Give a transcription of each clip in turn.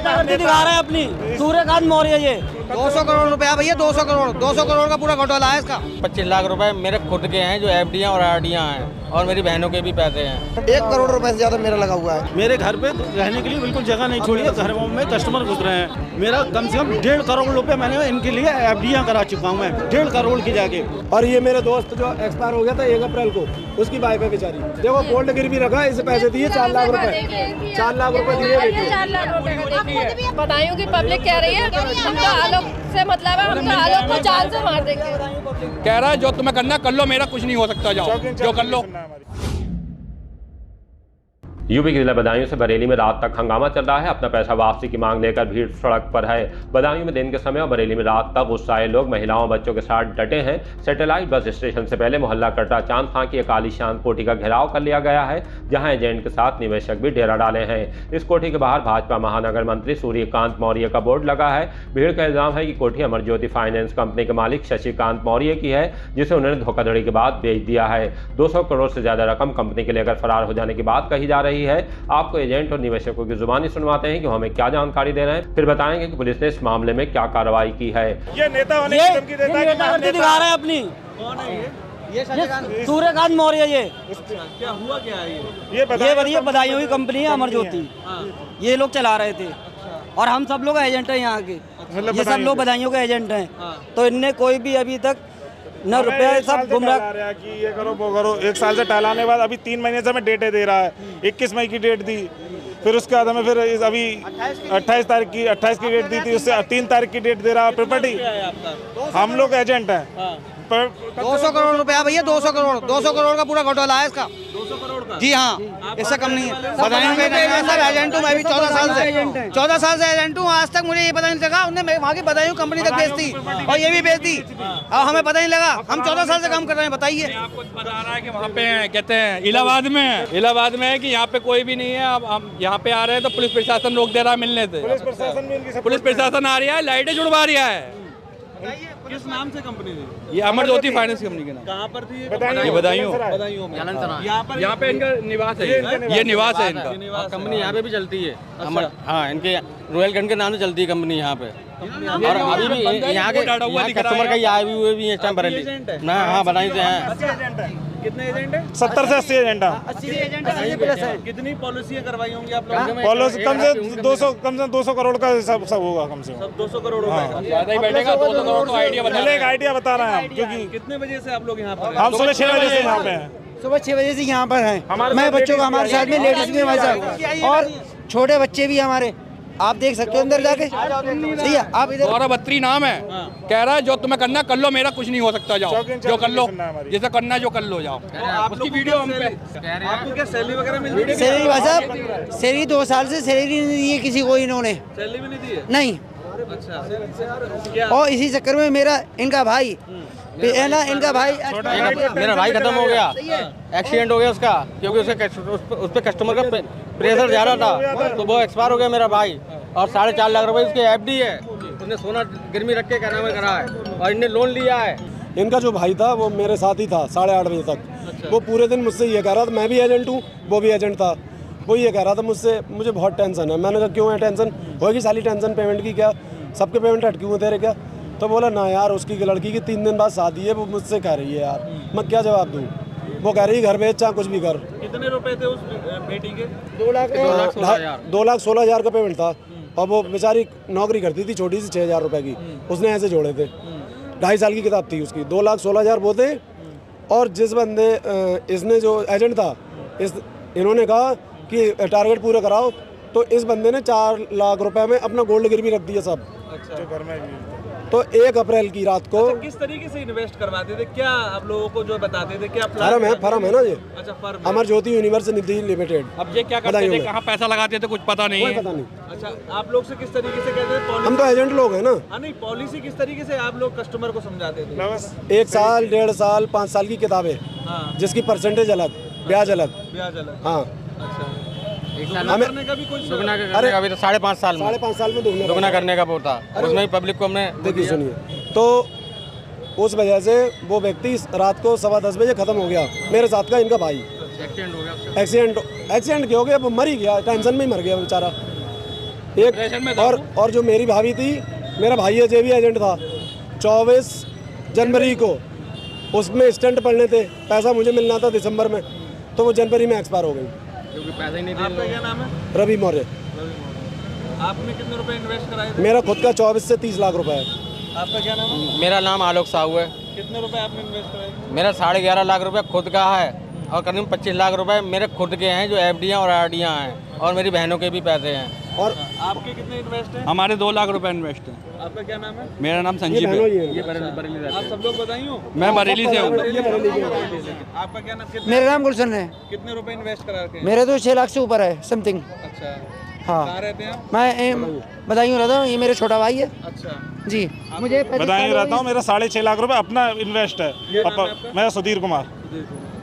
गुंडागर्दी दिखा रहे हैं अपनी। सूर्यकांत मौर्य ये 200 करोड़ रुपया भैया, 200 करोड़ का पूरा घोटाला है इसका। 25 लाख रुपए मेरे खुद के हैं जो एफडीआं और आरडीआं हैं, और मेरी बहनों के भी पैसे हैं। 1 करोड़ रुपए से ज्यादा मेरा लगा हुआ है। मेरे घर पे रहने के लिए बिल्कुल जगह नहीं छोड़ी है, घर में कस्टमर घुस रहे हैं। मेरा कम से कम 1.5 करोड़ रुपए मैंने इनके लिए एफडीआं करा चुका हूँ मैं, 1.5 करोड़ की जाके। और ये मेरे दोस्त जो एक्सपायर हो गया था 1 अप्रैल को, उसकी वाइफ है बेचारी। देखो गोल्ड गिरवी रखा, इसे पैसे दिए 4 लाख रुपए, 4 लाख रुपए दिए। 4 लाख रुपए बताइयो कि पब्लिक कह रही है हमको आलोक से मतलब है, हमको आलोक को जान से मार देंगे। कह रहा है जो तुम्हें करना कर लो, मेरा कुछ नहीं हो सकता, जाओ जो कर लो। यूपी के जिला बदायूं से बरेली में रात तक हंगामा चल रहा है। अपना पैसा वापसी की मांग लेकर भीड़ सड़क पर है। बदायूं में दिन के समय और बरेली में रात तक गुस्साए लोग महिलाओं और बच्चों के साथ डटे हैं। सैटेलाइट बस स्टेशन से पहले मोहल्ला कटरा चांद खां की एक आलीशान कोठी का घेराव कर लिया गया है, जहां एजेंट के साथ निवेशक भी डेरा डाले हैं। इस कोठी के बाहर भाजपा महानगर मंत्री सूर्यकांत मौर्य का बोर्ड लगा है। भीड़ का इल्जाम है कि कोठी अमरज्योति फाइनेंस कंपनी के मालिक शशिकांत मौर्य की है, जिसे उन्होंने धोखाधड़ी के बाद बेच दिया है। 200 करोड़ से ज्यादा रकम कंपनी के लेकर फरार हो जाने की बात कही जा रही है। आपको एजेंट और निवेशकों की जुबानी सुनवाते हैं कि हमें क्या जानकारी दे रहे हैं, फिर बताएंगे कि पुलिस ने इस मामले में क्या कार्रवाई की है। ये नेता होने की धमकी देता है, नेतागर्दी दिखा रहे हैं अपनी। कौन है ये सूर्यकांत मौर्य ये क्या हुआ, क्या है ये बताइए बधाइयों की कंपनी है अमरज्योति, ये लोग चला रहे थे और हम सब लोग एजेंट हैं यहाँ के। ये सब लोग बधाइयों के एजेंट हैं। तो इनने कोई भी अभी तक न रुपया सब गुमराह कि ये करो वो करो। 1 साल से टहलाने बाद अभी 3 महीने से हमें डेट दे रहा है। 21 मई की डेट दी, फिर उसके बाद हमें फिर अभी 28 की डेट दी थी, उससे 3 तारीख की डेट दे रहा है। प्रॉपर्टी हम लोग एजेंट हैं। 200 करोड़ रुपया भैया, 200 करोड़ का पूरा घोटाला है इसका। 200 करोड़ का? जी हाँ, इससे कम नहीं है। बधाइयों के सब एजेंट हूँ मैं भी, 14 साल से एजेंट हूँ। आज तक मुझे ये पता नहीं लगा, उन्होंने वहाँ की बधाइयों कंपनी तक बेच दी और ये भी बेच दी और हमें पता नहीं लगा। हम 14 साल से काम कर रहे हैं। बताइए, आपको बता रहा है कि वहाँ पे कहते हैं इलाहाबाद में है कि यहाँ पे कोई भी नहीं है। अब हम यहाँ पे आ रहे हैं तो पुलिस प्रशासन रोक दे रहा है मिलने से। पुलिस प्रशासन आ रहा है, लाइटें जुड़वा रहा है। किस नाम से कंपनी थी? ये अमरज्योति फाइनेंस कंपनी के नाम। कहाँ पर थी ये बदायूं में। यहाँ पे इनका निवास है, ये निवास है इनका। कंपनी यहाँ पे भी चलती है। हाँ, इनके रोयलगंज के नाम से चलती है कंपनी यहाँ पे। और अभी भी यहाँ के कस्टमर का आए भी हुए भी हैं इस टाइम बरेली ना। हाँ, बदायूं से हैं। कितने एजेंट है? 70 से 80 एजेंट है। 80 एजेंट है। कितनी पॉलिसियां करवाई होंगी आप लोगों? पॉलिसी कम से 200 करोड़ का सब होगा। कम से कम 200 करोड़ का ज्यादा ही बैठेगा। 200 करोड़ तो आइडिया बता रहे हैं। क्योंकि कितने बजे से आप लोग यहाँ पर? हम सुबह 6 बजे से यहाँ पे हैं। सुबह 6 बजे से यहाँ पर हैं। मैं बच्चों को हमारे साथ में लेडीज भी हमारे साथ और छोटे बच्चे भी हमारे, आप देख सकते हो अंदर जाके। सही है, आप इधर। गौरव बत्री नाम है। कह रहा है जो तुम्हें करना कर लो, मेरा कुछ नहीं हो सकता, जाओ जो कर लो, जैसे करना जो कर लो, जाओ। उसकी वीडियो हम पे। आपको क्या सैलरी वगैरह मिल रही है? सैलरी भाई साहब, सैलरी 2 साल से सैलरी नहीं दी है किसी को इन्होंने। सैलरी भी नहीं दी है? नहीं। अच्छा, और इसी चक्कर में मेरा इनका भाई है ना, इनका भाई मेरा भाई खत्म हो गया, एक्सीडेंट हो गया उसका, क्योंकि उस पे कस्टमर का प्रेशर ज्यादा था तो वो एक्सपायर हो गया मेरा भाई। और 4.5 लाख रुपए उसके एफडी है, उसने सोना गिरवी रख के क्या नाम करा है और इनने लोन लिया है। इनका जो भाई था वो मेरे साथ ही था 8:30 बजे तक। वो पूरे दिन मुझसे ये कह रहा था, मैं भी एजेंट हूँ, वो भी एजेंट था। वो ये कह रहा था मुझसे, मुझे बहुत टेंशन है। मैंने कहा क्यों है टेंशन? होगी साली टेंशन पेमेंट की, क्या सबके पेमेंट अटके हुए तेरे क्या? तो बोला ना यार, उसकी लड़की की 3 दिन बाद शादी है, वो मुझसे कह रही है यार, मैं क्या जवाब दूँ? वो कह रही घर बेच चाहे कुछ भी कर। कितने रुपए थे उस बेटी के? 2,16,000 का पेमेंट था और वो बेचारी नौकरी करती थी छोटी सी 6,000 रुपए की, उसने ऐसे जोड़े थे। 2.5 साल की किताब थी उसकी। 2,16,000 वो थे। और जिस बंदे इसने जो एजेंट था, इन्होंने कहा कि टारगेट पूरा कराओ, तो इस बंदे ने 4 लाख रुपए में अपना गोल्ड गिरवी रख दिया सब। अच्छा, जो घर में तो 1 अप्रैल की रात को। अच्छा, किस तरीके से इन्वेस्ट करवाते थे? क्या आप लोगों को जो बताते थे? क्या फर्म है ना ये? अच्छा, फर्म। अमरज्योति यूनिवर्स निधि लिमिटेड। अब ये क्या करते थे, कहाँ पैसा लगाते थे, कुछ पता नहीं है। अच्छा, आप लोग से किस तरीके से कहते थे? हम तो एजेंट लोग हैं ना। हाँ, नहीं, पॉलिसी किस तरीके से आप लोग कस्टमर को समझाते थे? 1 साल, 1.5 साल, 5 साल की किताबें, जिसकी परसेंटेज अलग, ब्याज अलग। हाँ, हमें करने का भी कुछ अरे अभी तो 5.5 साल में 5.5 साल में दुगना करने का वो था। उसमें पब्लिक को हमने देखिए, सुनिए, तो उस वजह से वो व्यक्ति रात को 10:15 बजे खत्म हो गया। मेरे साथ का इनका भाई एक्सीडेंट क्या हो गया, वो मर ही गया, टेंशन में ही मर गया बेचारा। एक और जो मेरी भाभी थी, मेरा भाई है जे भी एजेंट था, 24 जनवरी को उसमें स्टंट पड़ने थे, पैसा मुझे मिलना था दिसंबर में, तो वो जनवरी में एक्सपायर हो गई क्योंकि पैसा ही नहीं दिया। आपका क्या नाम है? रवि मौर्य। आपने कितने रुपए इन्वेस्ट कराए थे? मेरा खुद का 24 से 30 लाख रुपए है। आपका क्या नाम है? मेरा नाम आलोक साहू है। कितने रुपए आपने इन्वेस्ट कराए? मेरा 11.5 लाख रुपए खुद का है और करीब 25 लाख रुपए मेरे खुद के हैं जो एफडीआं और आरडीआं हैं, और मेरी बहनों के भी पैसे हैं। और आपके कितने इन्वेस्ट हैं? हमारे 2 लाख रुपए इन्वेस्ट है। आपका क्या नाम है? मेरा नाम ये संजीव बहनों है। ही हैं। ये बरेली रहते आप सब लोग बताइयो। मैं बरेली से हूँ। आपका क्या नाम? मेरा नाम गुलशन है। कितने रुपए इन्वेस्ट करा रखे हैं? मेरे तो 6 लाख से ऊपर है समथिंग। अच्छा, हाँ, कहाँ रहते हैं आप? मैं बधाई रहता हूँ, ये मेरे छोटा भाई है अच्छा, जी। मुझे बधाई रहता हूँ, मेरा 6.5 लाख रुपए अपना इन्वेस्ट है। मेरा सुधीर कुमार।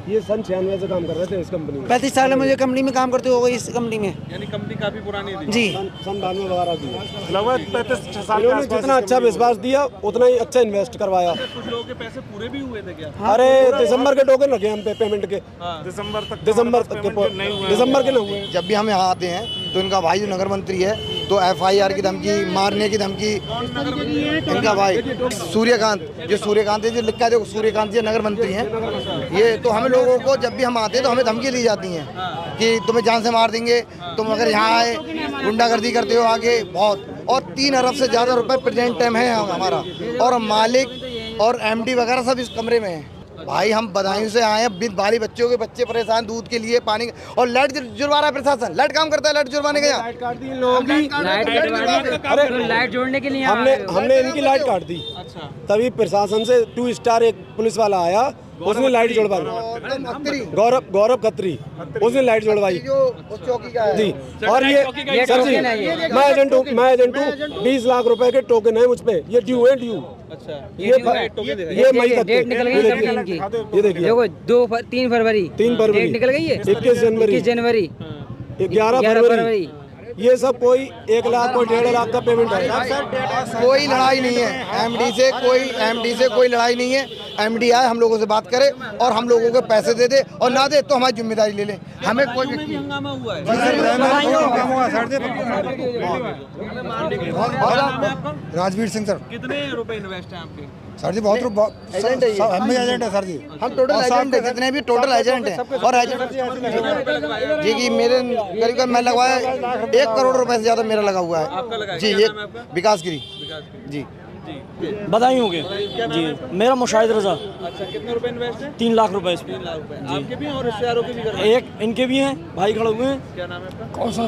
ये सन 96 से काम कर रहे थे इस कंपनी में। 35 साल है मुझे कंपनी में काम करते हो गई, इस कंपनी में यानी कंपनी काफी पुरानी थी। जी। सन 92 वगैरह की। लगभग 35 साल के इन्होंने आसपास जितना अच्छा विश्वास दिया उतना ही अच्छा इन्वेस्ट करवाया। कुछ लोगों के पैसे पूरे भी हुए थे क्या? अरे दिसंबर के टोकन रखे हम पे पेमेंट के, दिसंबर तक दिसंबर के न हुए। जब भी हम यहाँ आते हैं तो इनका भाई जो नगर मंत्री है तो FIR की धमकी, मारने की धमकी, इनका भाई सूर्यकांत, जो सूर्यकांत है, जो लिखा है देखो सूर्यकांत जी नगर मंत्री हैं ये, तो हम लोगों को जब भी हम आते हैं तो हमें धमकी दी जाती हैं कि तुम्हें जान से मार देंगे, तुम अगर यहाँ आए गुंडागर्दी करते हो आगे बहुत। और 3 अरब से ज़्यादा रुपए प्रेजेंट टाइम है हमारा, और मालिक और MD वगैरह सब इस कमरे में हैं। भाई हम बदायूं से आए हैं, बाली बच्चों के बच्चे परेशान दूध के लिए, पानी, और लाइट जुड़वा रहा है प्रशासन। लाइट काम करता है, लाइट जुड़वाने का लाइट जोड़ने के लिए हमने इनकी लाइट काट दी। अच्छा, तभी प्रशासन से 2 स्टार एक पुलिस वाला आया, उसने लाइट जुड़वाई। गौरव खत्री, उसने लाइट जुड़वाई चौकी का है जी। और ये सर जी, मैं एजेंट हूँ, 20 लाख रुपए के टोकन है मुझ पे, ये ड्यू है, ड्यू। अच्छा, ये मई तक डेट निकल गई ये देखिए, देखो 3 फरवरी डेट निकल गई है, 21 जनवरी, 11 फरवरी। ये सब कोई 1 लाख कोई 1.5 लाख का पेमेंट है। कोई लड़ाई नहीं है MD से कोई लड़ाई नहीं है। MD आए हम लोगों से बात करे और हम लोगों को पैसे दे दे, और ना दे तो हमारी जिम्मेदारी ले ले। हमें कोई भी हंगामा हुआ है। राजवीर सिंह सर। कितने रुपए इन्वेस्ट है आपके? सर जी बहुत एजेंट है सर जी, हम टोटल एजेंट है, जितने भी टोटल एजेंट हैं। और एजेंट जी की मेरे करीब मैं लगवाया 1 करोड़ रुपए से ज्यादा मेरा लगा हुआ है जी। ये विकास गिरी जी। बधाई होंगे जी। मेरा मुशाहिद रजा। अच्छा, कितने रुपए इन्वेस्ट है? 3 लाख रुपए इस पे। 3 लाख रुपए आपके भी और रिश्तेदारों के भी कर रहे हैं? एक इनके भी हैं, भाई खड़े हुए हैं। क्या नाम है आपका? कौशल।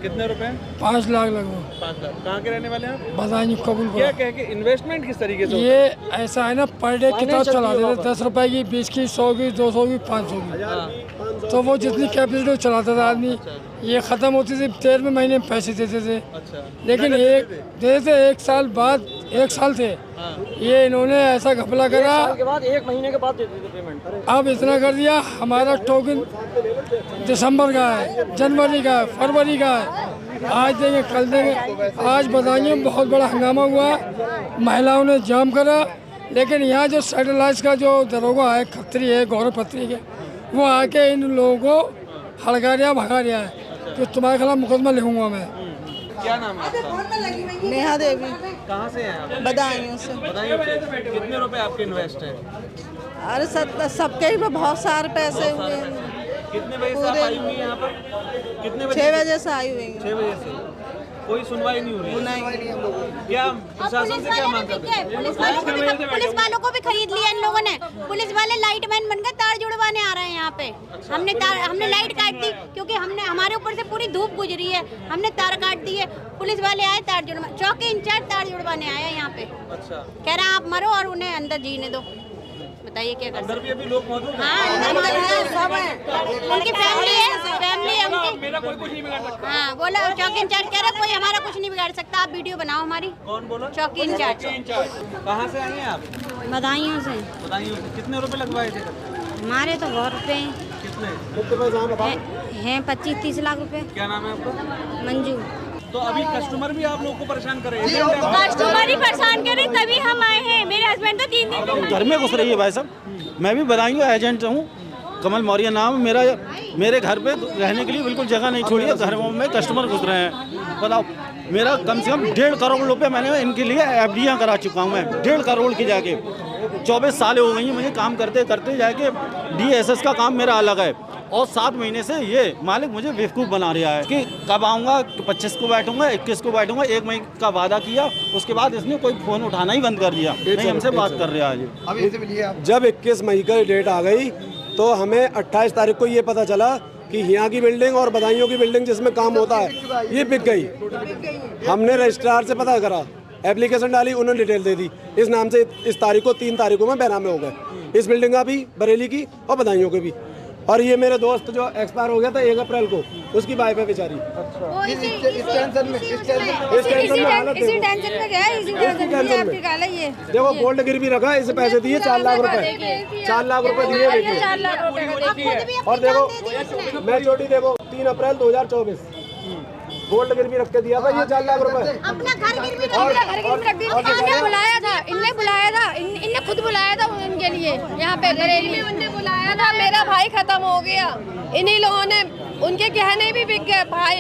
कितने रुपए? 5 लाख लगभग। 5 लाख। कहाँ के रहने वाले हैं? बधाई कबूल क्या कह के इन्वेस्टमेंट किस तरीके से? ये ऐसा है ना, पर डे किताब चला देते, 10 रुपए की, 20 की, 100 की, 200 की, 500 की, तो वो जितनी कैपेसिटी चलाता था आदमी। ये ख़त्म होती थी 13वें महीने में पैसे देते थे। अच्छा, लेकिन देते 1 साल बाद, 1 साल थे, ये इन्होंने ऐसा घपला करा के बाद 1 महीने के बाद देते थे पेमेंट। अब इतना कर दिया, हमारा टोकन दिसंबर का है, जनवरी का है, फरवरी का है, आज देंगे कल देंगे। आज बताइए बहुत बड़ा हंगामा हुआ, महिलाओं ने जाम करा। लेकिन यहाँ जो सैटेलाइट का जो दरोगा है, खत्री है, गौरव खत्री के, वो आके इन लोगों को हड़का दिया, भगा दिया है कि तुम्हारे खिलाफ मुकदमा लिखूंगा मैं। क्या नाम है आपका? नेहा देवी। कहाँ से हैं आप? बदायूं से। बदायूं से। कितने रुपए आपके इन्वेस्ट हैं? अरे सबके ही बहुत सारे पैसे हुए हैं। कितने बजे से आप आई हुई हैं यहाँ पर? कितने बजे? 6 बजे से आई हुई। 6 बजे से कोई सुनवाई नहीं हो रही? नहीं। क्या प्रशासन से क्या मांग करते हैं? पुलिस वालों को भी खरीद लिया इन लोगों ने। पुलिस वाले लाइट मैन बनकर तार जुड़वाने आ रहे हैं यहाँ पे। हमने लाइट काट दी क्योंकि हमारे ऊपर से पूरी धूप गुजरी है, हमने तार काट दिए। पुलिस वाले आए तार जुड़वा, चौकी इंचार्ज तार जुड़वाने आया यहाँ पे। अच्छा, कह रहा आप मरो और उन्हें अंदर जीने दो। बताइए क्या कर अंदर भी अभी लोग मौजूद हैं? हाँ, सब है, उनकी फैमिली है उनकी। मेरा कोई कुछ नहीं बिगाड़ सकता। हाँ, बोला चौकी इंचार्ज कह रहा कोई हमारा कुछ नहीं बिगाड़ सकता, आप वीडियो बनाओ हमारी। कौन बोला? चौकी इंचार्ज। कहाँ से आई हैं आप? बधाइयों से। बधाइयों से। कितने रुपए लगवाए थे? हमारे तो बहुत रुपए कितने हैं? 25-30 लाख रुपए। क्या नाम है आपका? मंजू। तो अभी कस्टमर भी आप लोगों को परेशान कर रहे हैं? कस्टमर ही परेशान कर रहे, तभी हम आए हैं। मेरे हस्बैंड तो 3 दिन घर में घुस रही है भाई साहब। मैं भी बधाई एजेंट हूँ, कमल मौर्य नाम मेरा। मेरे घर पे रहने के लिए बिल्कुल जगह नहीं छोड़ी है, घर में कस्टमर घुस रहे हैं। बताओ मेरा कम से कम 1.5 करोड़ रुपए मैंने इनके लिए एफडीआं करा चुका हूँ मैं, 1.5 करोड़ की जाके। 24 साल हो गई हैं मुझे काम करते करते जाके। डीएसएस का काम मेरा अलग है और 7 महीने से ये मालिक मुझे बेवकूफ़ बना रहा है कि कब आऊँगा, 25 को बैठूंगा, 21 को बैठूंगा। 1 महीने का वादा किया, उसके बाद इसने कोई फ़ोन उठाना ही बंद कर दिया, नहीं हमसे बात कर रहा है। जब 21 मई का डेट आ गई तो हमें 28 तारीख को ये पता चला कि यहाँ की बिल्डिंग और बदायूं की बिल्डिंग जिसमें काम होता है ये बिक गई। हमने रजिस्ट्रार से पता करा, एप्लीकेशन डाली, उन्होंने डिटेल दे दी। इस नाम से इस तारीख को 3 तारीखों में बैनामे हो गए, इस बिल्डिंग का भी, बरेली की और बदायूं के भी। और ये मेरे दोस्त जो एक्सपायर हो गया था 1 अप्रैल को, उसकी वाइफ है बेचारी। इसी टेंशन में देखो गोल्ड गिरवी रखा है, इसे पैसे दिए 4 लाख रुपए, 4 लाख रुपए दिए देखिए। और देखो मैं छोटी, देखो 3 अप्रैल 2024 गोल्ड गिरवी रख के दिया था, ये 4 लाख रुपए अपना घर गिरवी रख दिया। इन्हें बुलाया था, इनने खुद बुलाया था उनके लिए यहाँ पे बरेली में, उनने बुलाया था। मेरा भाई खत्म हो गया, इन्हीं लोगों ने, उनके गहने भी बिक गए भाई।